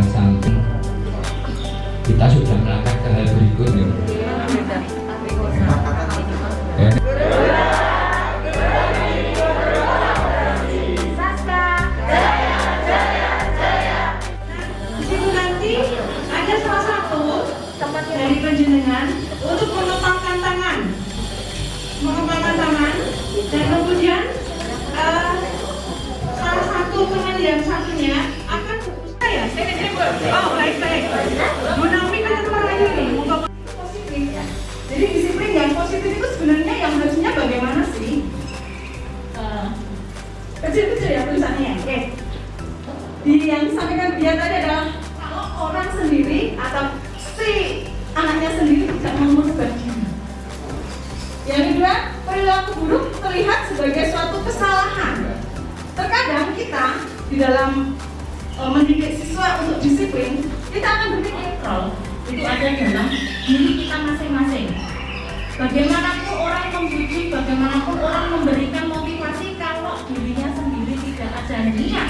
sampai kita sudah melangkah ke hal berikutnya. Ada salah satu tempat dari panjenengan untuk mengepalkan tangan, dan kemudian salah satu teman yang satunya akan saya. Oh baik. Bu Naomi kan teman lagi nih, mau positif. Jadi disiplin yang positif itu sebenarnya yang harusnya bagaimana sih? Kecil-kecil ya tulisannya. Oke. Di yang disampaikan dia tadi adalah kalau orang sendiri atau si anaknya sendiri tidak mau berbagi. Yang kedua, perilaku buruk terlihat sebagai suatu kesalahan. Terkadang kita di dalam mendidik siswa untuk disiplin, kita akan berpikir kalau itu ada dalam diri kita masing-masing. Bagaimanapun orang membujuk, bagaimanapun orang memberikan motivasi, kalau dirinya sendiri tidak ada niat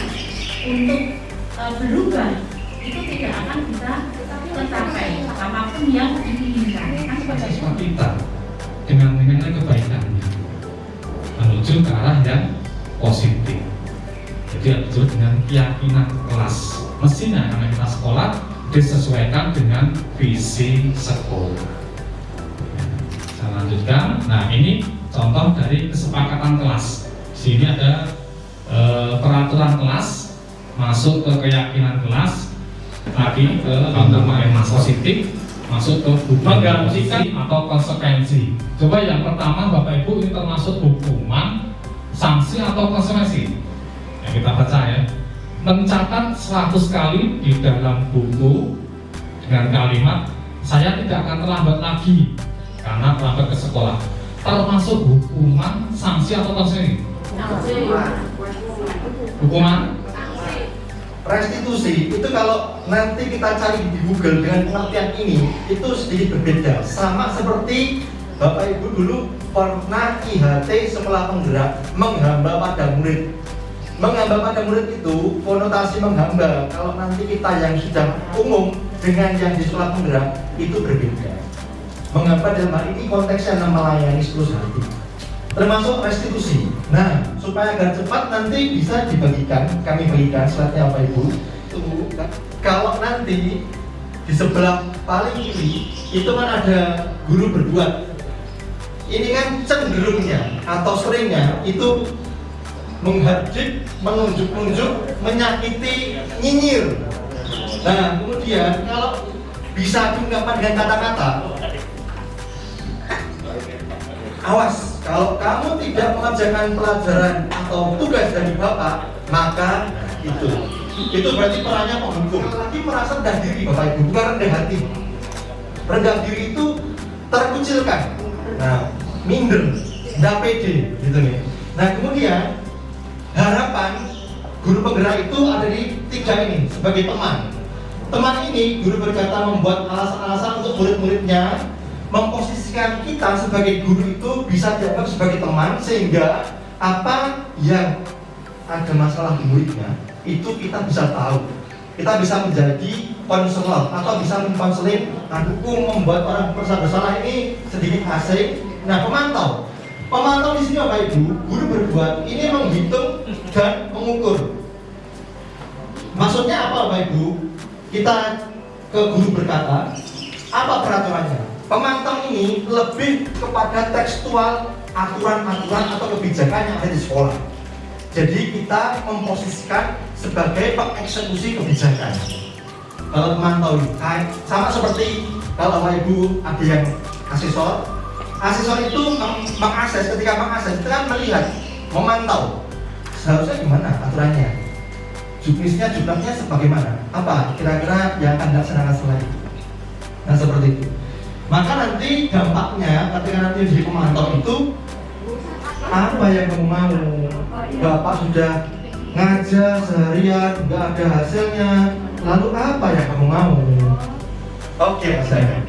untuk berubah, itu tidak akan bisa tercapai apapun yang diinginkan. Siswa kita dengan nilai kebaikannya menuju ke arah yang positif. Jadi disebut dengan keyakinan kelas. Mestinya karena kita sekolah disesuaikan dengan visi sekolah. Saya lanjutkan. Nah, ini contoh dari kesepakatan kelas. Di sini ada peraturan kelas, masuk ke keyakinan kelas, lagi ke yang positif, masuk ke menggantikan atau konsekuensi. Coba yang pertama Bapak Ibu, ini termasuk hukuman, sanksi atau konsekuensi. Yang kita baca ya, mencatat 100 kali di dalam buku dengan kalimat saya tidak akan terlambat lagi karena terlambat ke sekolah. Termasuk hukuman, sanksi atau konsekuensi? Hukuman? Restitusi itu kalau nanti kita cari di Google dengan pengertian ini itu sedikit berbeda. Sama seperti Bapak Ibu dulu pernah IHT sekolah penggerak menghamba pada murid. Menghamba pada murid itu konotasi menghamba. Kalau nanti kita yang sudah umum dengan yang di sekolah penggerak itu berbeda. Menghamba dalam hal ini konteksnya melayani seluruh hati, termasuk restitusi. Nah, supaya agar cepat nanti bisa dibagikan, kami bagikan slide-nya Bapak Ibu. Tunggu, kalau nanti di sebelah paling kiri itu kan ada guru berbuat. Ini kan cenderungnya atau seringnya itu menghardik, menunjuk-nunjuk, menyakiti, nyinyir. Nah, kemudian kalau bisa diungkapkan dengan kata-kata, awas, kalau kamu tidak mengerjakan pelajaran atau tugas dari Bapak, maka itu berarti perannya penghukum. Lagi merasa rendah diri Bapak Ibu, bukan rendah hati. Rendah diri itu terkucilkan. Nah, minder, tidak pede, gitu nih. Nah, kemudian harapan guru penggerak itu ada di 3 ini sebagai teman. Teman ini guru berkata membuat alasan-alasan untuk murid-muridnya, memposisikan kita sebagai guru itu bisa dianggap sebagai teman, sehingga apa yang ada masalah di muridnya itu kita bisa tahu, kita bisa menjadi konselor atau bisa mengkonseling, mendukung, membuat orang merasa bersalah ini sedikit asing. Nah, pemantau di sini Bapak Ibu, guru berbuat ini menghitung dan mengukur. Maksudnya apa Bapak Ibu? Kita ke guru berkata, apa peraturannya? Pemantau ini lebih kepada tekstual aturan-aturan atau kebijakan yang ada di sekolah. Jadi kita memposisikan sebagai pengeksekusi kebijakan. Kalau pemantau ini sama seperti kalau Bapak Ibu ada yang asesor itu mengakses, ketika mengakses itu kan melihat, memantau seharusnya gimana aturannya, juknisnya sebagaimana, apa kira-kira yang akan dilaksanakan setelah itu. Nah, seperti itu. Maka nanti dampaknya ketika nanti jadi pemantau itu, apa yang kamu mau? Bapak sudah ngajar seharian nggak ada hasilnya, lalu apa yang kamu mau? Oke, saya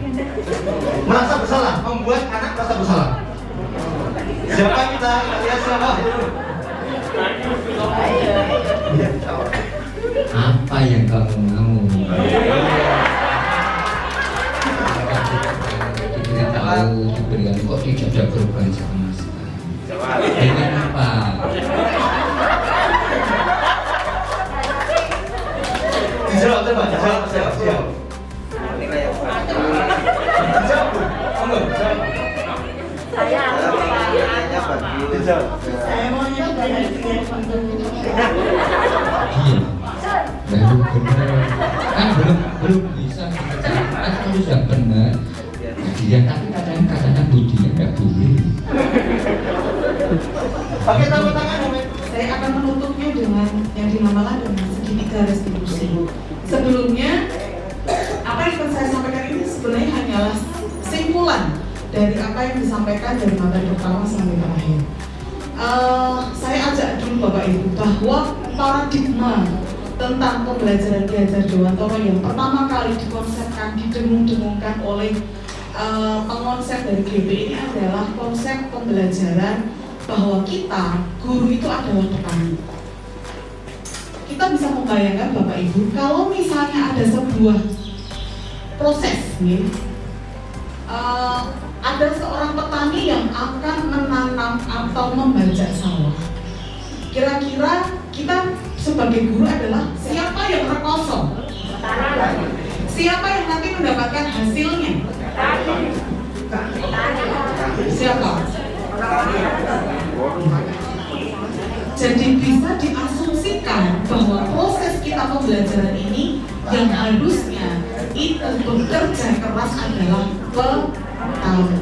merasa bersalah, membuat anak merasa bersalah. Siapa kita lihat siapa? Apa yang kamu mau. Diberitahu, diberikan kok tidak ada perubahan sama sekali. Dengan apa? Dijawab coba, jawab. Dijawab, Bu. Monggo, jawab. Dijawab. Saya maunya dari Iya. Baru benar. Kan belum bisa kan harus yang benar. Dia tapi kadang-kadang budinya nggak boleh. Pakai tepuk tangan, Bu. Saya akan menutupnya dengan yang dinamakan dengan segitiga restitusi. Sebelumnya, apa yang akan saya sampaikan ini sebenarnya hanyalah simpulan dari apa yang disampaikan dari materi pertama sampai terakhir. Saya ajak dulu Bapak Ibu bahwa paradigma tentang pembelajaran Ki Hajar Dewantara yang pertama kali dikonsepkan, didengung-dengungkan oleh pengonsep dari GB ini adalah konsep pembelajaran bahwa kita, guru itu adalah petani. Kita bisa membayangkan Bapak Ibu, kalau misalnya ada sebuah proses nih, ada seorang petani yang akan menanam atau membajak sawah. Kira-kira kita sebagai guru adalah siapa yang rekoso? Siapa yang nanti mendapatkan hasilnya? Siapa? Jadi bisa diasumsikan bahwa proses kita pembelajaran ini yang harusnya itu bekerja keras adalah petani.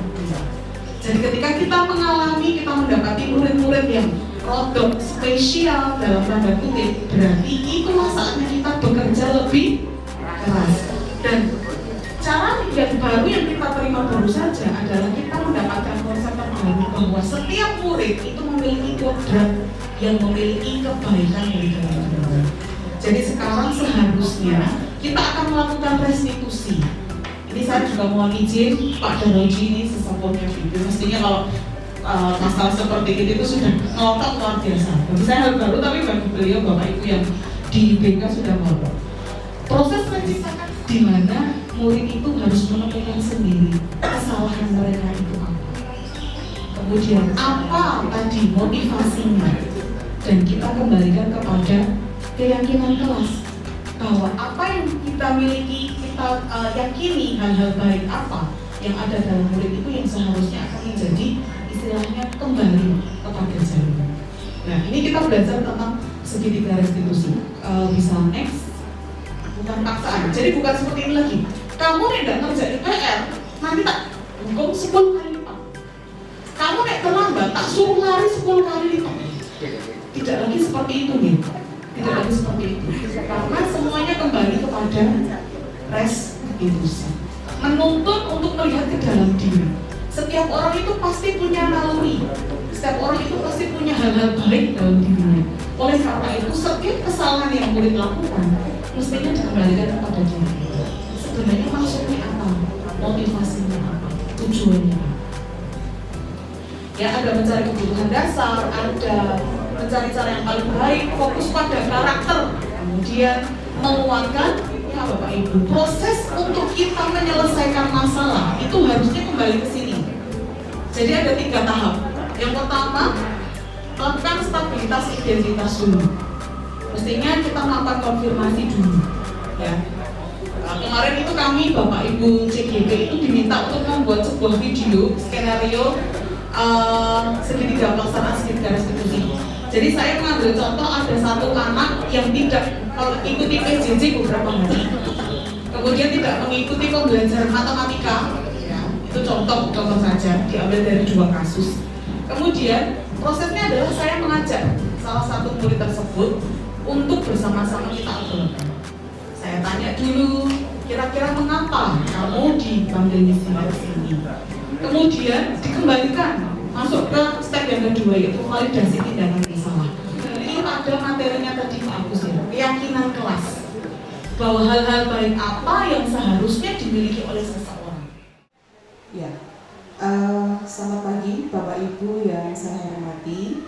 Jadi ketika kita mengalami, kita mendapati murid-murid yang rodok spesial dalam tanda kutip, berarti itulah saatnya kita bekerja lebih keras. Dan cara yang baru yang kita terima baru saja adalah kita mendapatkan konsep terbaru bahwa setiap murid itu memiliki kodrat yang memiliki kebaikan dari dalam diri. Jadi sekarang seharusnya kita akan melakukan restitusi. Ini saya juga mohon izin Pak Daroji, ini sesepuhnya video. Mestinya kalau masalah seperti ini itu sudah ngotot luar biasa. Bagi saya hal baru, tapi bagi beliau Bapak Ibu yang di BK sudah ngotot. Proses menciptakan di mana murid itu harus menemukan sendiri kesalahan mereka itu apa. Kemudian apa tadi motivasinya, dan kita kembalikan kepada keyakinan kelas bahwa apa yang kita miliki, kita yakini hal-hal baik apa yang ada dalam murid itu yang seharusnya akan menjadi istilahnya kembali kepada jalan. Nah, ini kita belajar tentang segitiga restitusi. Bisa next. Bukan paksaan. Jadi bukan seperti ini lagi. Kamu tidak ngerjain PR, nanti tak hukum 10 kali lipat. Kamu nek terlambat, tak suruh lari 10 kali lipat. Tidak lagi seperti itu nih. Tidak lagi seperti itu. Karena semuanya kembali kepada restitusi. Menuntut untuk melihat ke dalam diri. Setiap orang itu pasti punya naluri. Setiap orang itu pasti punya hal-hal baik dalam dirinya. Oleh karena itu, setiap kesalahan yang murid lakukan mestinya dikembalikan kepada diri. Sebenarnya maksudnya apa? Motivasinya apa? Tujuannya apa? Ya, ada mencari kebutuhan dasar, ada mencari cara yang paling baik, fokus pada karakter, kemudian menguatkan ya Bapak Ibu. Proses untuk kita menyelesaikan masalah itu harusnya kembali ke sini. Jadi ada 3 tahap. Yang pertama, lakukan stabilitas identitas dulu. Mestinya kita melakukan konfirmasi dulu. Ya. Nah, kemarin itu kami Bapak Ibu CGB itu diminta untuk membuat sebuah video skenario segitiga pelaksanaan segitiga restitusi. Jadi saya mengambil contoh ada satu anak yang tidak mengikuti PJJ beberapa hari, kemudian tidak mengikuti pembelajaran matematika. Ya, itu contoh saja, diambil dari 2 kasus. Kemudian prosesnya adalah saya mengajak salah satu murid tersebut untuk bersama-sama kita obrolan. Saya tanya dulu, kira-kira mengapa kamu dipanggil di sini? Kemudian dikembalikan masuk ke step yang kedua, yaitu validasi tindakan salah. Ini ada materinya tadi Pak Agus ya, keyakinan kelas bahwa hal-hal baik apa yang seharusnya dimiliki oleh seseorang. Ya, selamat pagi Bapak Ibu yang saya hormati.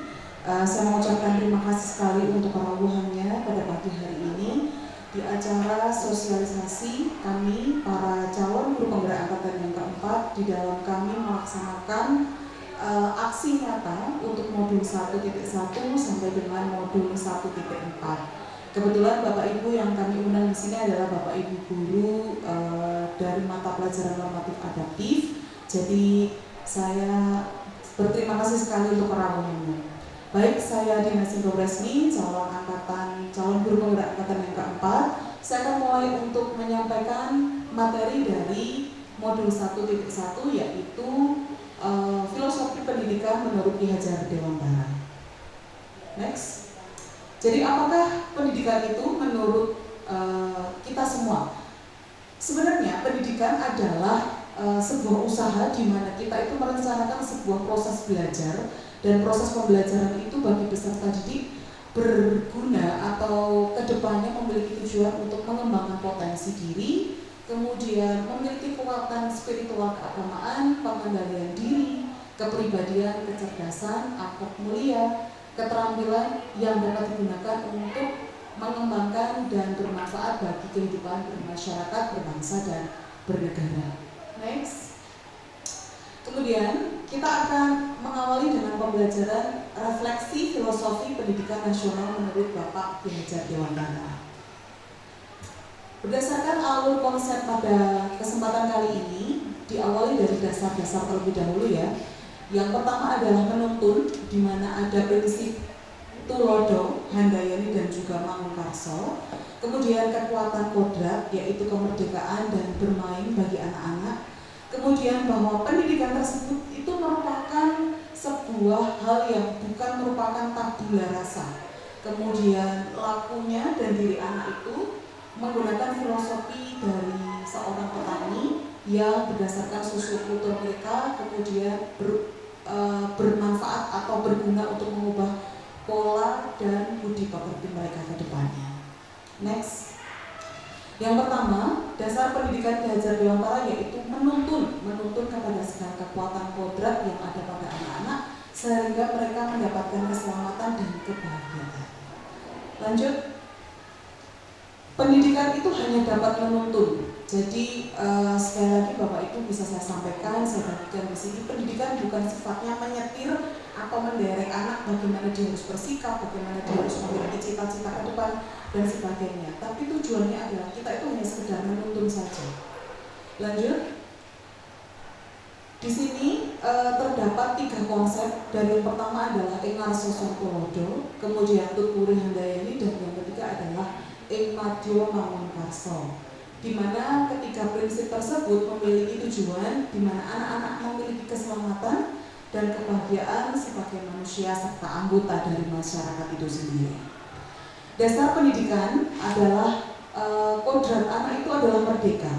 Saya mengucapkan terima kasih sekali untuk kerawuhannya pada pagi hari ini. di acara sosialisasi kami para calon guru penggerak angkatan yang keempat di dalam kami melaksanakan aksi nyata untuk modul 1.1 sampai dengan modul 1.4. Kebetulan Bapak Ibu yang kami undang di sini adalah Bapak Ibu guru dari mata pelajaran normatif adaptif. Jadi saya berterima kasih sekali untuk kerawamannya. Baik, saya Dina Sindro Resmi, calon guru penggerak angkatan yang keempat. Saya akan mulai untuk menyampaikan materi dari modul 1.1 yaitu filosofi pendidikan menurut Ki Hajar Dewantara. Next. Jadi apakah pendidikan itu menurut kita semua? Sebenarnya pendidikan adalah sebuah usaha di mana kita itu merencanakan sebuah proses belajar, dan proses pembelajaran itu bagi peserta didik berguna atau kedepannya memiliki tujuan untuk mengembangkan potensi diri, kemudian memiliki kekuatan spiritual keagamaan, pengendalian diri, kepribadian, kecerdasan, akhlak mulia, keterampilan yang dapat digunakan untuk mengembangkan dan bermanfaat bagi kehidupan bermasyarakat, berbangsa, dan bernegara. Next. Kemudian kita akan mengawali dengan pembelajaran refleksi filosofi pendidikan nasional menurut Bapak Ki Hajar Dewantara. Berdasarkan alur konsep pada kesempatan kali ini, diawali dari dasar-dasar terlebih dahulu ya. Yang pertama adalah menuntun, di mana ada prinsip Tulodo, Handayani, dan juga Mangunkarso. Kemudian kekuatan kodrat, yaitu kemerdekaan dan bermain bagi anak-anak. Kemudian bahwa pendidikan tersebut itu merupakan sebuah hal yang bukan merupakan tabula rasa. Kemudian lakunya dan diri anak itu menggunakan filosofi dari seorang petani yang berdasarkan sosiokultur mereka kemudian bermanfaat atau berguna untuk mengubah pola dan budi pekerti mereka ke depannya. Next. Yang pertama, dasar pendidikan Ki Hajar Dewantara yaitu menuntun kepada segala kekuatan kodrat yang ada pada anak-anak sehingga mereka mendapatkan keselamatan dan kebahagiaan. Lanjut. Pendidikan itu hanya dapat menuntun. Jadi sekali lagi Bapak Ibu bisa saya sampaikan, saya bagikan di sini, pendidikan bukan sifatnya menyetir atau menderek anak bagaimana dia harus bersikap, bagaimana dia harus memiliki cita-cita ke depan dan sebagainya. Tapi tujuannya adalah kita itu hanya sekedar menuntun saja. Lanjut. Di sini terdapat 3 konsep. Dari yang pertama adalah Engar Sosok Tulodo, kemudian Tutpuri Handayani, dan yang ketiga adalah Madyo Mangunkarso. Di mana ketiga prinsip tersebut memiliki tujuan di mana anak-anak memiliki keselamatan dan kebahagiaan sebagai manusia serta anggota dari masyarakat itu sendiri. Dasar pendidikan adalah kodrat anak itu adalah merdeka.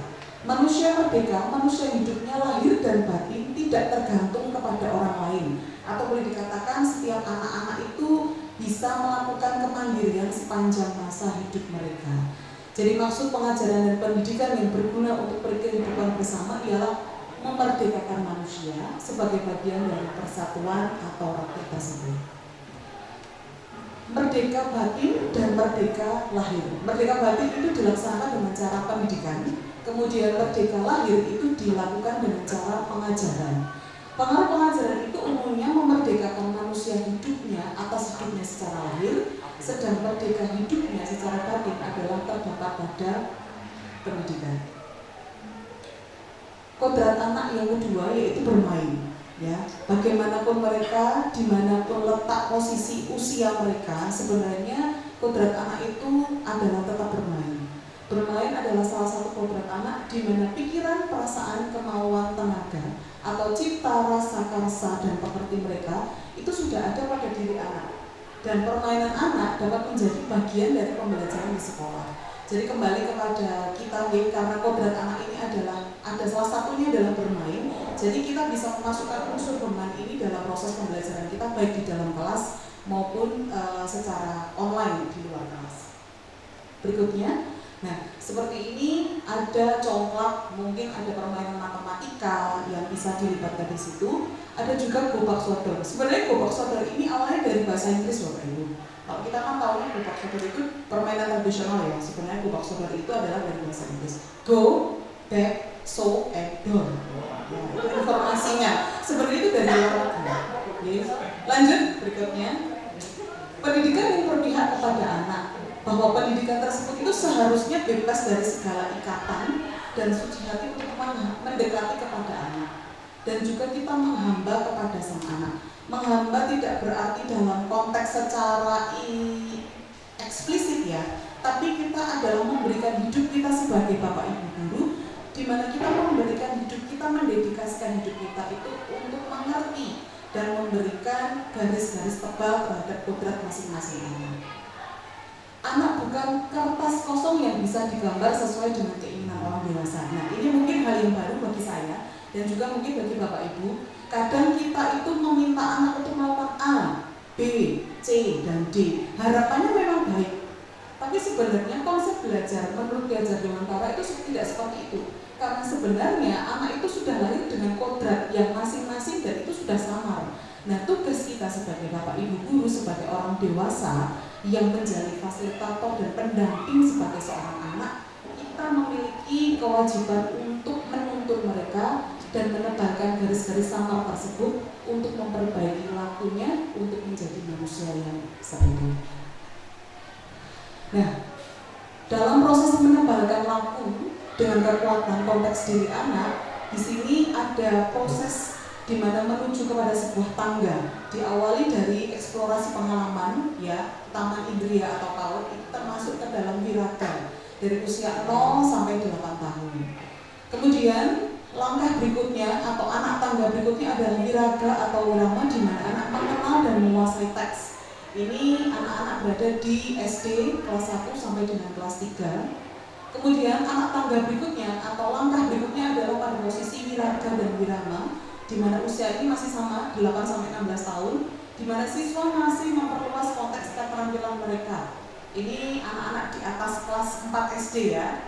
Manusia merdeka, manusia hidupnya lahir dan batin tidak tergantung kepada orang lain. Atau boleh dikatakan setiap anak-anak itu bisa melakukan kemandirian sepanjang masa hidup mereka. Jadi maksud pengajaran dan pendidikan yang berguna untuk berkehidupan bersama ialah memerdekakan manusia sebagai bagian dari persatuan atau rakyat tersebut. Merdeka batin dan merdeka lahir. Merdeka batin itu dilaksanakan dengan cara pendidikan, kemudian merdeka lahir itu dilakukan dengan cara pengajaran. Pengaruh pengajaran itu umumnya memerdekakan manusia hidupnya atas hidupnya secara lahir, sedang merdeka hidupnya secara batin adalah terdapat pada pendidikan. Kodrat anak yang kedua yaitu bermain. Ya, bagaimanapun mereka, dimanapun letak posisi usia mereka, sebenarnya kodrat anak itu adalah tetap bermain. Bermain adalah salah satu kodrat anak di mana pikiran, perasaan, kemauan, tenaga atau cipta, rasa, karsa, dan pekerti mereka itu sudah ada pada diri anak. Dan permainan anak dapat menjadi bagian dari pembelajaran di sekolah. Jadi kembali kepada kita, karena kodrat anak ini ada salah satunya adalah bermain. Jadi kita bisa memasukkan unsur bermain ini dalam proses pembelajaran kita baik di dalam kelas maupun secara online di luar kelas. Berikutnya, nah seperti ini ada congklak, mungkin ada permainan matematika yang bisa dilibatkan di situ. Ada juga gobak sodor. Sebenarnya gobak sodor ini awalnya dari bahasa Inggris Bapak Ibu. Kalau kita kan tahunya gobak sodor itu permainan tradisional ya. Sebenarnya gobak sodor itu adalah dari bahasa Inggris. Go, back, so, and door. Ya, itu informasinya. Sebenarnya itu dari luar negeri. Lanjut berikutnya. Pendidikan yang berpihak kepada anak. Bahwa pendidikan tersebut itu seharusnya bebas dari segala ikatan dan suci hati untuk mendekati kepada anak. Dan juga kita menghamba kepada sang anak. Menghamba tidak berarti dalam konteks secara eksplisit ya, tapi kita adalah memberikan hidup kita sebagai bapak ibu guru, di mana kita memberikan hidup kita, mendedikasikan hidup kita itu untuk mengerti dan memberikan garis-garis tebal terhadap kodrat masing-masing anak. Anak bukan kertas kosong yang bisa digambar sesuai dengan keinginan orang dewasa. Nah, ini mungkin hal yang baru bagi saya dan juga mungkin bagi bapak ibu. Kadang kita itu meminta anak untuk melakukan A, B, C, dan D. Harapannya memang baik. Tapi sebenarnya konsep belajar menurut Belajar Dewantara itu tidak seperti itu. Karena sebenarnya anak itu sudah lahir dengan kodrat yang masing-masing dan itu sudah samar. Nah, tugas kita sebagai bapak ibu guru, sebagai orang dewasa yang menjadi fasilitator dan pendamping sebagai seorang anak, kita memiliki kewajiban untuk menuntun mereka dan menebalkan garis-garis samar tersebut untuk memperbaiki lakunya untuk menjadi manusia yang sempurna. Nah, dalam proses menebalkan laku dengan kekuatan konteks diri anak, di sini ada proses di mana menuju kepada sebuah tangga. Diawali dari eksplorasi pengalaman, ya, taman indria atau PAUD itu termasuk ke dalam wiraga dari usia 0 sampai 8 tahun. Kemudian langkah berikutnya atau anak tangga berikutnya adalah wiraga atau wirama, di mana anak mengenal dan menguasai teks. Ini anak-anak berada di SD kelas 1 sampai dengan kelas 3. Kemudian anak tangga berikutnya atau langkah berikutnya adalah pada posisi wiraga dan wirama, di mana usia ini masih sama 8 sampai 16 tahun, di mana siswa masih memperluas konteks keterampilan mereka. Ini anak-anak di atas kelas 4 SD ya.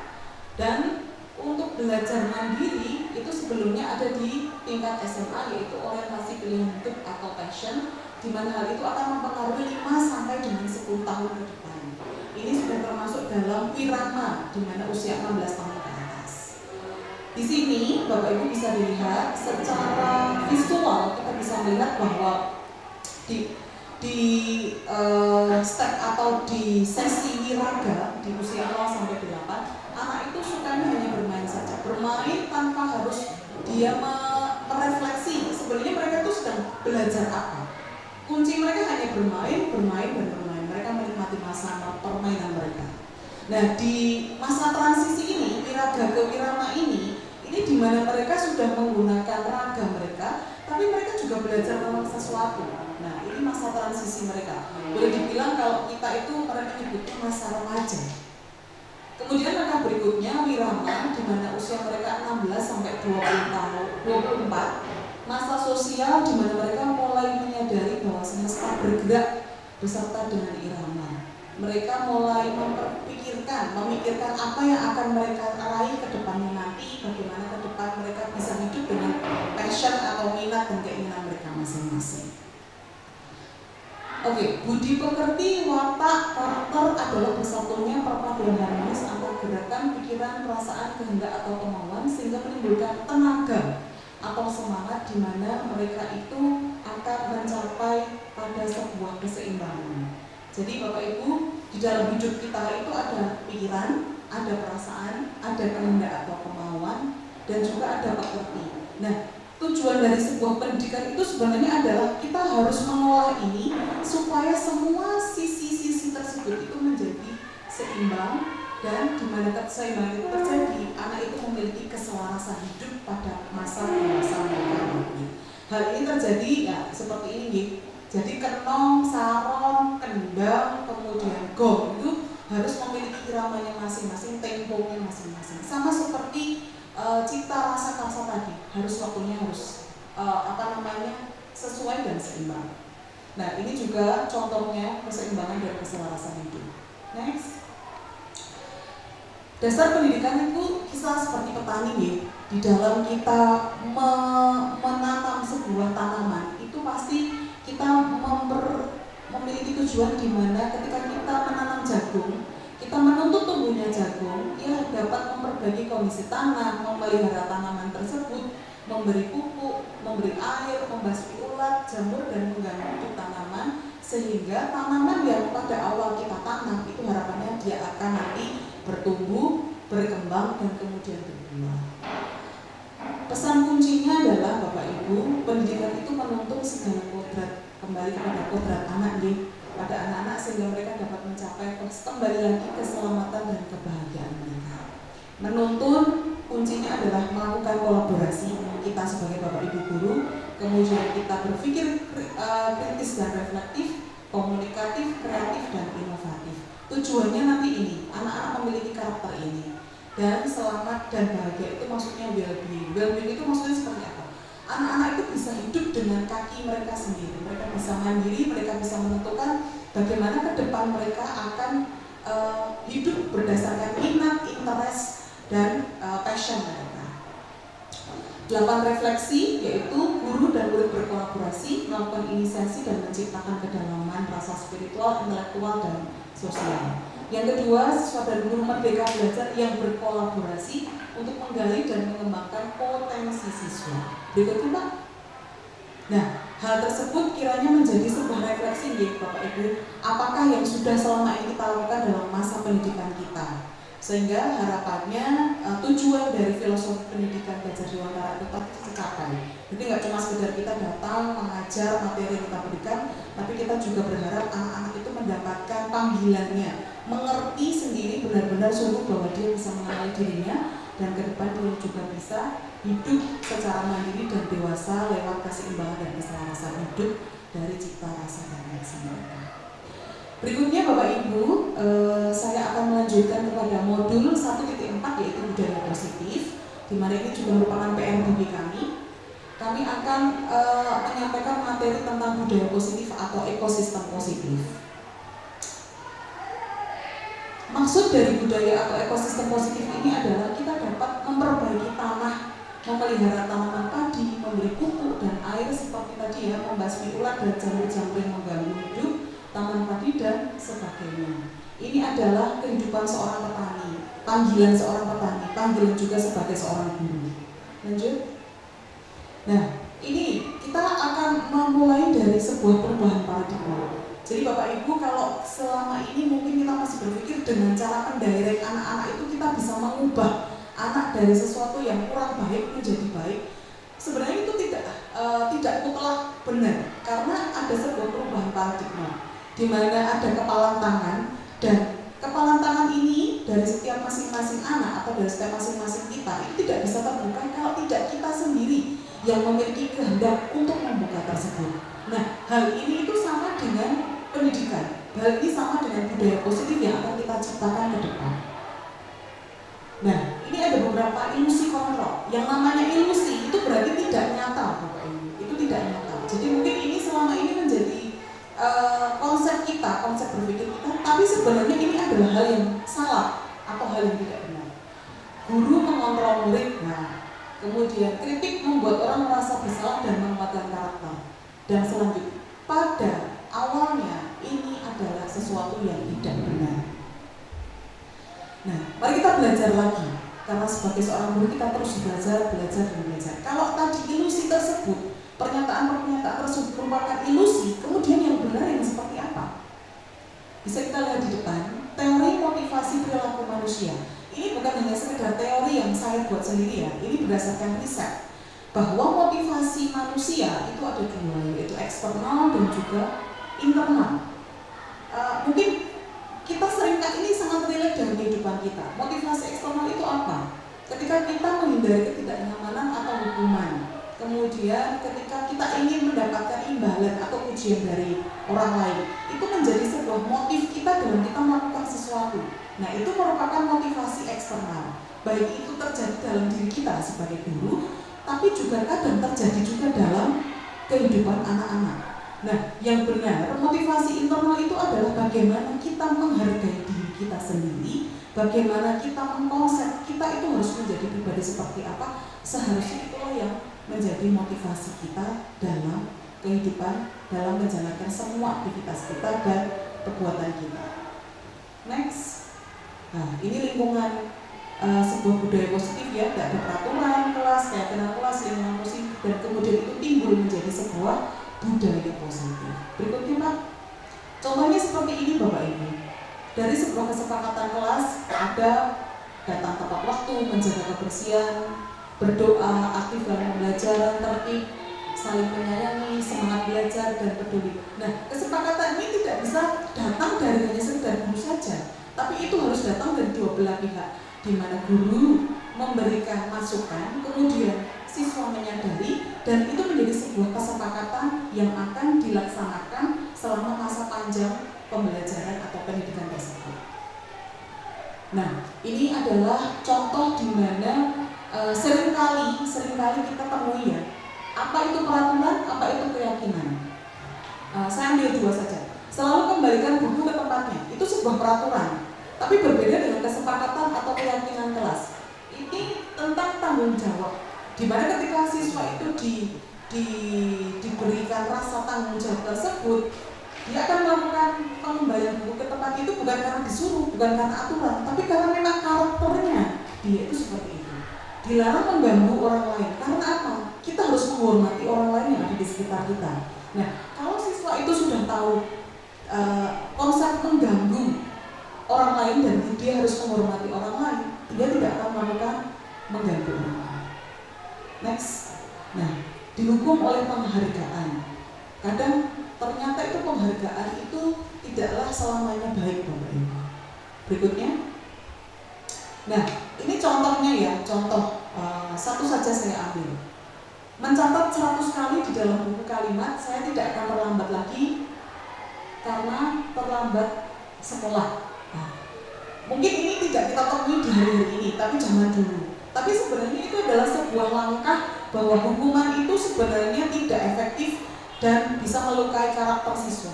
Dan untuk belajar mandiri itu sebelumnya ada di tingkat SMA, yaitu orientasi pilihan hidup atau passion, di mana hal itu akan mempengaruhi 5 sampai dengan 10 tahun ke depan. Ini sudah termasuk dalam wirama, di mana usia 16 tahun ke atas. Di sini Bapak Ibu bisa dilihat secara visual, kita bisa melihat bahwa di step atau di sesi wiraga di usia 0 sampai 8, anak itu sukanya hanya bermain saja, bermain tanpa harus dia merefleksi sebenarnya mereka itu sedang belajar apa. Kunci mereka hanya bermain, dan bermain. Mereka menikmati masa permainan mereka. Nah, di masa transisi ini, wiraga ke wirama ini di mana mereka sudah menggunakan raga mereka, tapi mereka juga belajar tentang sesuatu. Nah, ini masa transisi mereka. Boleh dibilang kalau kita itu mereka menyebutnya masa remaja. Kemudian langkah berikutnya wirama, di mana usia mereka 16 sampai 20 tahun, 24, masa sosial di mana mereka mulai menyadari bahwa semesta bergerak beserta dengan irama. Mereka mulai memikirkan apa yang akan mereka raih ke depannya nanti, bagaimana ke depan mereka bisa hidup dengan passion atau minat dan keinginan mereka masing-masing. Oke, budi pekerti, watak, karakter adalah bersatunya perpaduan harmonis antara gerakan, pikiran, perasaan, kehendak atau kemauan sehingga menimbulkan tenaga atau semangat di mana mereka itu akan mencapai pada sebuah keseimbangan. Jadi Bapak Ibu, di dalam hidup kita itu ada pikiran, ada perasaan, ada kehendak atau kemauan, dan juga ada pekerti. Nah, tujuan dari sebuah pendidikan itu sebenarnya adalah kita harus mengolah ini supaya semua sisi-sisi tersebut itu menjadi seimbang, dan di mana keseimbangan itu terjadi, anak itu memiliki keselarasan hidup pada masa dewasa mereka. Hal ini terjadi ya seperti ini. Jadi kenong, saron, kendang, kemudian gong itu harus memiliki iramanya masing-masing, temponya masing-masing. Sama seperti cita rasa karsa tadi, harus waktunya harus sesuai dan seimbang. Nah, ini juga contohnya keseimbangan dan keselarasan hidup. Next. Dasar pendidikan itu kita seperti petani ya. Di dalam kita menanam sebuah tanaman itu pasti kita memiliki tujuan di mana ketika kita menanam jagung, kita menuntut tumbuhnya jagung, ia dapat memperbaiki kondisi tanah, memelihara tanaman tersebut, memberi pupuk, memberi air, membasmi ulat, jamur, dan mengganggu hidup tanaman, sehingga tanaman yang pada awal kita tanam itu harapannya dia akan nanti bertumbuh, berkembang, dan kemudian berbuah. Pesan kuncinya adalah Bapak Ibu, pendidikan itu menuntut segala kodrat, kembali kepada kodrat anak nih, pada anak-anak sehingga mereka dapat mencapai kembali lagi keselamatan dan kebahagiaan mereka. Menuntun kuncinya adalah melakukan kolaborasi kita sebagai Bapak Ibu guru, kemudian kita berpikir kritis dan reflektif, komunikatif, kreatif, dan inovatif. Tujuannya nanti ini, anak-anak memiliki karakter ini. Dan selamat dan bahagia itu maksudnya well-being. Well-being itu maksudnya seperti apa? Anak-anak itu bisa hidup dengan kaki mereka sendiri. Mereka bisa mandiri, mereka bisa menentukan bagaimana ke depan mereka akan hidup berdasarkan minat, interest, dan passion mereka. 8 refleksi, yaitu guru dan murid berkolaborasi, melakukan inisiasi dan menciptakan kedalaman rasa spiritual, intelektual, dan sosial. Yang kedua, siswa dan guru merdeka belajar yang berkolaborasi untuk menggali dan mengembangkan potensi siswa. Berikutnya Pak. Nah, hal tersebut kiranya menjadi sebuah refleksi ya Bapak Ibu, apakah yang sudah selama ini kita lakukan dalam masa pendidikan kita, sehingga harapannya tujuan dari filosofi pendidikan Gajah Dewantara itu tercapai. Jadi nggak cuma sekedar kita datang mengajar materi yang kita berikan, tapi kita juga berharap anak-anak itu mendapatkan panggilannya, mengerti sendiri benar-benar sungguh bahwa dia bisa mengenali dirinya, dan ke depan dia juga bisa hidup secara mandiri dan dewasa lewat keseimbangan dan keselarasan hidup dari cipta rasa dan reaksi mereka. Berikutnya Bapak Ibu, saya akan melanjutkan kepada modul 1.4 yaitu budaya positif, di mana ini juga merupakan PNBB kami. Kami akan menyampaikan materi tentang budaya positif atau ekosistem positif. Maksud dari budaya atau ekosistem positif ini adalah kita dapat memperbaiki tanah, memelihara tanaman padi, memberi pupuk dan air seperti tadi ya, membasmi ulat dan jamur-jamur yang mengganggu hidup, taman padi dan sebagainya. Ini adalah kehidupan seorang petani, panggilan seorang petani, panggilan juga sebagai seorang guru. Lanjut. Nah, ini kita akan memulai dari sebuah perubahan paradigma. Jadi Bapak Ibu, kalau selama ini mungkin kita masih berpikir dengan cara mendirect anak-anak itu kita bisa mengubah anak dari sesuatu yang kurang baik menjadi baik. Sebenarnya itu tidak mutlak benar, karena ada sebuah perubahan paradigma di mana ada kepalan tangan, dan kepalan tangan ini dari setiap masing-masing anak atau dari setiap masing-masing kita itu tidak bisa terbuka kalau tidak kita sendiri yang memiliki kehendak untuk membuka tersebut. Nah, hal ini itu sama dengan pendidikan. Hal ini sama dengan budaya positif yang akan kita ciptakan ke depan. Nah, ini ada beberapa ilusi kontrol. Yang namanya ilusi itu berarti tidak nyata, Bapak Ibu. Itu tidak nyata. Jadi mungkin ini selama ini menjadi konsep kita, konsep berpikir kita, tapi sebenarnya ini adalah hal yang salah atau hal yang tidak benar. Guru mengontrol murid, nah, kemudian kritik membuat orang merasa bersalah dan menguatkan karakter. Dan selanjutnya, pada awalnya ini adalah sesuatu yang tidak benar. Nah, mari kita belajar lagi, karena sebagai seorang guru kita terus belajar. Kalau tadi ilusi tersebut, pernyataan-pernyataan tersebut merupakan ilusi, kemudian yang benar yang seperti apa? Bisa kita lihat di depan, teori motivasi perilaku manusia. Ini bukan hanya sekedar teori yang saya buat sendiri ya, ini berdasarkan riset bahwa motivasi manusia itu ada dua, yaitu eksternal dan juga internal. Mungkin kita seringkali ini sangat relate dengan kehidupan kita. Motivasi eksternal itu apa? Ketika kita menghindari ketidaknyamanan atau hukuman, kemudian ketika kita ingin mendapatkan imbalan atau pujian dari orang lain, itu menjadi sebuah motif kita dalam kita melakukan sesuatu. Nah, itu merupakan motivasi eksternal. Baik itu terjadi dalam diri kita sebagai guru, tapi juga kadang terjadi juga dalam kehidupan anak-anak. Nah, yang benar, motivasi internal itu adalah bagaimana kita menghargai diri kita sendiri, bagaimana kita mengkonsep kita itu harus menjadi pribadi seperti apa, seharusnya itulah yang menjadi motivasi kita dalam kehidupan dalam menjalankan semua aktivitas kita dan perbuatan kita. Next, nah ini lingkungan sebuah budaya positif ya, tidak ada peraturan kelas, keyakinan kelas, lingkungan positif, dan kemudian itu timbul menjadi sebuah budaya positif. Berikutnya Pak, contohnya seperti ini Bapak Ibu. Dari sebuah kesepakatan kelas ada datang tepat waktu, menjaga kebersihan, berdoa, aktif dalam pembelajaran, tertib, saling menyayangi, semangat belajar, dan peduli. Nah, kesepakatan ini tidak bisa datang dari hanya sekedar guru saja, tapi itu harus datang dari dua belah pihak, di mana guru memberikan masukan, kemudian siswa menyadari, dan itu menjadi sebuah kesepakatan yang akan dilaksanakan selama masa panjang pembelajaran atau pendidikan tersebut. Nah, ini adalah contoh di mana seringkali kita temui ya, apa itu peraturan, apa itu keyakinan. Saya ambil dua saja. Selalu kembalikan buku ke tempatnya, itu sebuah peraturan, tapi berbeda dengan kesepakatan atau keyakinan kelas. Ini tentang tanggung jawab, di mana ketika siswa itu diberikan rasa tanggung jawab tersebut, dia akan melakukan pengembalian buku ke tempat itu bukan karena disuruh, bukan karena aturan, tapi karena memang karakternya dia itu seperti itu. Dilarang mengganggu orang lain, karena apa? Kita harus menghormati orang lain yang ada di sekitar kita. Nah, kalau siswa itu sudah tahu konsep mengganggu orang lain dan dia harus menghormati orang lain, dia tidak akan melakukan mengganggu orang lain. Next, nah, dihukum oleh penghargaan. Kadang ternyata itu penghargaan itu tidaklah selamanya baik Bapak Ibu. Berikutnya, nah ini contohnya ya, contoh satu saja saya ambil. Mencatat 100 kali di dalam buku kalimat, saya tidak akan terlambat lagi karena terlambat sekolah. Nah, mungkin ini tidak kita temui di hari ini, tapi zaman dulu. Tapi sebenarnya itu adalah sebuah langkah bahwa hukuman itu sebenarnya tidak efektif dan bisa melukai karakter siswa.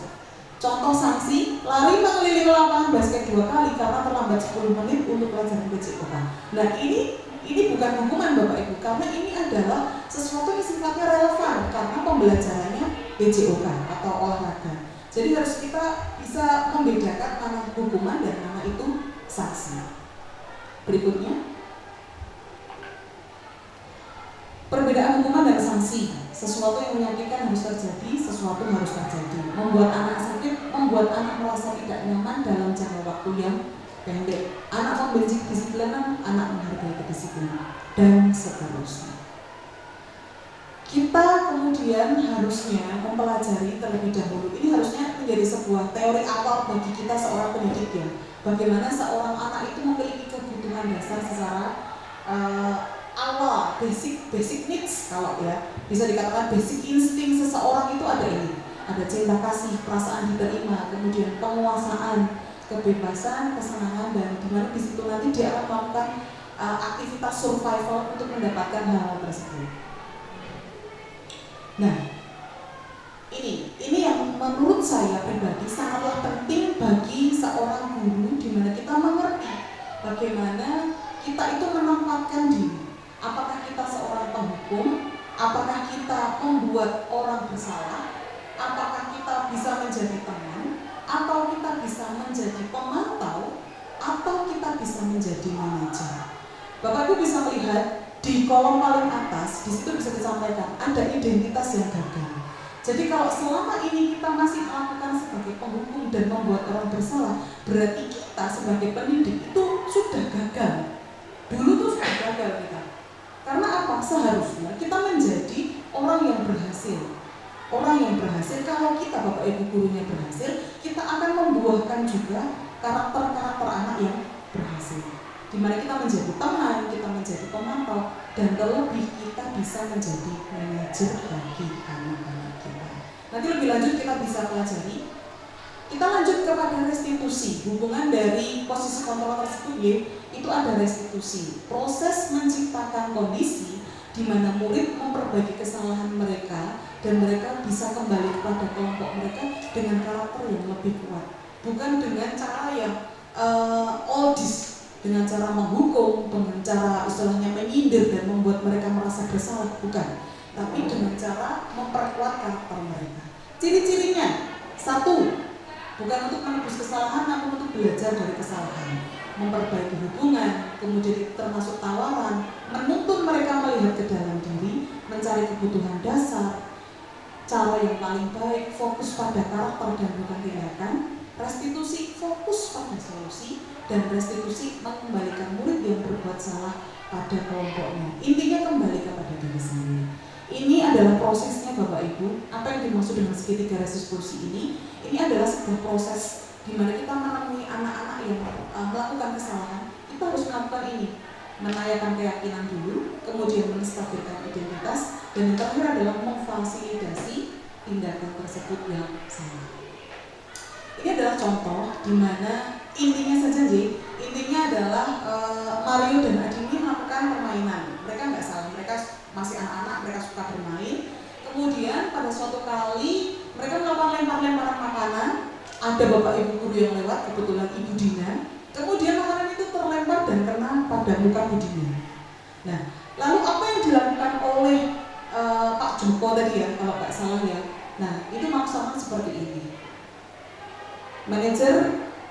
Contoh sanksi, lari mengelilingi lapangan basket 2 kali karena terlambat 10 menit untuk pelajaran BCOK. Nah ini bukan hukuman Bapak Ibu, karena ini adalah sesuatu yang sifatnya relevan karena pembelajarannya BCOK atau olahraga. Jadi harus kita bisa membedakan mana hukuman dan mana itu sanksi. Berikutnya, perbedaan hukuman dan sanksi. Sesuatu yang menyakitkan harus terjadi, sesuatu harus terjadi. Membuat anak sakit, membuat anak merasa tidak nyaman dalam jangka waktu yang pendek. Anak membenci kedisiplinan, anak menghargai kedisiplinan, dan seterusnya. Kita kemudian harusnya mempelajari terlebih dahulu. Ini harusnya menjadi sebuah teori awal bagi kita seorang pendidik ya. Bagaimana seorang anak itu memiliki kebutuhan dasar secara awal, basic needs, kalau ya bisa dikatakan basic insting seseorang itu ada ini, ada cinta kasih, perasaan diterima, kemudian penguasaan, kebebasan, kesenangan, dan dimana di situ nanti dia akan melakukan aktivitas survival untuk mendapatkan hal tersebut. Nah, ini yang menurut saya pribadi sangatlah penting bagi seorang guru, di mana kita mengerti bagaimana kita itu menempatkan diri. Apakah kita seorang penghukum? Apakah kita membuat orang bersalah? Apakah kita bisa menjadi teman? Atau kita bisa menjadi pemantau? Atau kita bisa menjadi manajer? Bapak Ibu bisa melihat di kolom paling atas, di situ bisa disampaikan ada identitas yang gagal. Jadi kalau selama ini kita masih melakukan sebagai penghukum dan membuat orang bersalah, berarti kita sebagai pendidik itu sudah gagal. Dulu tuh sudah gagal kita. Karena apa? Seharusnya kita menjadi orang yang berhasil. Orang yang berhasil, kalau kita Bapak Ibu gurunya berhasil, kita akan membuahkan juga karakter-karakter anak yang berhasil. Di mana kita menjadi teman, kita menjadi pemantau, dan terlebih kita bisa menjadi manajer bagi anak-anak kita. Nanti lebih lanjut kita bisa pelajari. Kita lanjut kepada restitusi. Hubungan dari posisi kontrol tersebut ya, itu ada restitusi. Proses menciptakan kondisi di mana murid memperbaiki kesalahan mereka dan mereka bisa kembali kepada kelompok mereka dengan karakter yang lebih kuat. Bukan dengan cara yang oldies, dengan cara menghukum, dengan cara istilahnya menyindir dan membuat mereka merasa bersalah, bukan. Tapi dengan cara memperkuat karakter mereka. Ciri-cirinya, satu, bukan untuk menebus kesalahan, namun untuk belajar dari kesalahan, memperbaiki hubungan, kemudian termasuk tawaran, menuntun mereka melihat ke dalam diri, mencari kebutuhan dasar, cara yang paling baik, fokus pada karakter dan bukan tindakan, restitusi, fokus pada solusi, dan restitusi mengembalikan murid yang berbuat salah pada kelompoknya. Intinya kembali kepada diri sendiri. Ini adalah prosesnya Bapak Ibu. Apa yang dimaksud dengan segitiga restitusi ini adalah sebuah proses di mana kita menemui anak-anak yang melakukan kesalahan. Kita harus melakukan ini, menayakan keyakinan dulu, kemudian menstabilkan identitas, dan yang terakhir adalah memfasilitasi tindakan tersebut yang salah. Ini adalah contoh di mana intinya saja intinya adalah Mario dan Adi ini melakukan permainan. Mereka nggak salah, mereka masih anak-anak, mereka suka bermain. Kemudian pada suatu kali mereka melakukan lempar-lemparan makanan. Ada bapak ibu guru yang lewat, kebetulan Ibu Dina. Kemudian makanan itu terlempar dan kena pada muka Bu Dina. Nah, lalu apa yang dilakukan oleh Pak Joko tadi ya, kalau nggak salah ya. Nah, itu maksudnya seperti ini. Manajer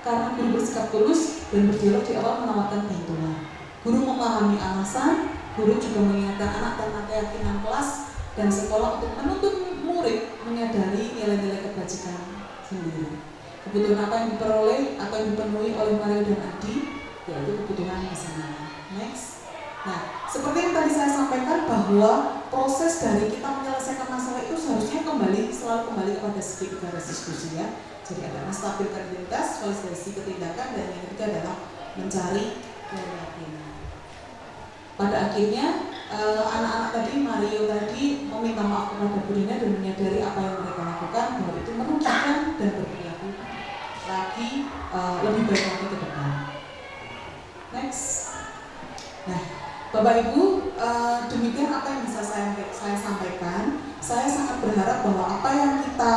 karena guru bersikap tulus dan berdialog di awal menawarkan bantuan. Guru memahami alasan, guru juga mengingatkan anak tentang keyakinan kelas dan sekolah untuk menuntun murid menyadari nilai-nilai kebajikan sendiri. Kebutuhan apa yang diperoleh atau yang dipenuhi oleh Mario dan Adi, yaitu kebutuhan kesenangan. Next. Nah, seperti yang tadi saya sampaikan bahwa proses dari kita menyelesaikan masalah itu seharusnya selalu kembali kepada segitiga restitusi ya. Jadi ada menstabilkan identitas, konsistensi ketindakan, dan yang ketiga adalah mencari keyakinan. Pada akhirnya anak-anak tadi, Mario tadi meminta maaf kepada Bu Dina dan menyadari apa yang mereka lakukan bahwa itu merugikan dan berperilaku lagi lebih baik lagi ke depan. Next. Nah, Bapak Ibu, demikian apa yang bisa saya sampaikan. Saya sangat berharap bahwa apa yang kita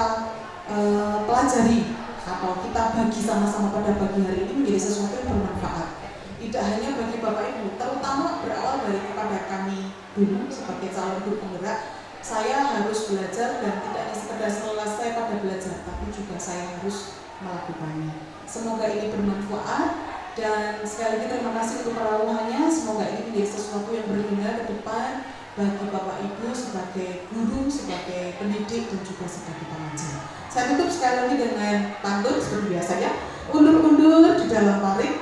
pelajari atau kita bagi sama-sama pada pagi hari ini menjadi sesuatu yang bermanfaat. Tidak hanya bagi Bapak Ibu, terutama berawal dari kepada kami dulu sebagai calon guru penggerak. Saya harus belajar dan tidak hanya sekedar selesai pada belajar, tapi juga saya harus melakukannya. Semoga ini bermanfaat dan sekali lagi terima kasih untuk perawahannya. Semoga ini menjadi sesuatu yang berguna ke depan bagi Bapak Ibu sebagai guru, sebagai pendidik, dan juga sebagai pengajar. Saya tutup sekali lagi dengan pantun seperti biasanya. Undur-undur di dalam parit,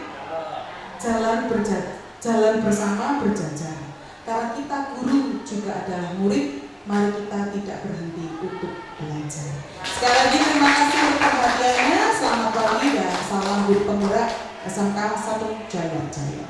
jalan bersama berjajar. Karena kita guru juga adalah murid, mari kita tidak berhenti untuk belajar. Sekali lagi terima kasih untuk perhatiannya. Selamat pagi dan salam guru penggerak SMK 1 Jaya Jaya.